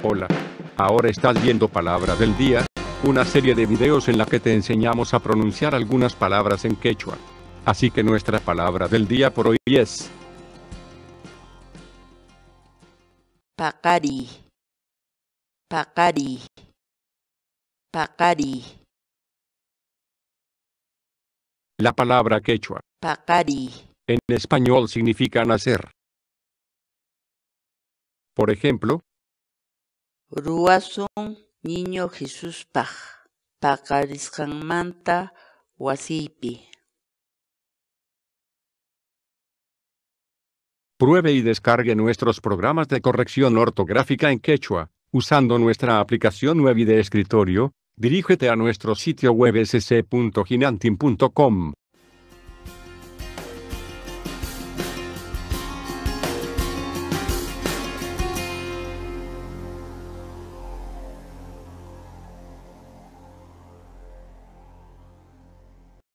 Hola. Ahora estás viendo Palabra del Día, una serie de videos en la que te enseñamos a pronunciar algunas palabras en quechua. Así que nuestra palabra del día por hoy es Paqari, paqari, paqari, la palabra quechua. paqari, En español significa nacer. Por ejemplo, ruwasun niño Jesuspaq, paqarisqanmanta wasiypi. pruebe y descargue nuestros programas de corrección ortográfica en quechua, usando nuestra aplicación Nuevi de escritorio. Dirígete a nuestro sitio web sc.hinantin.com.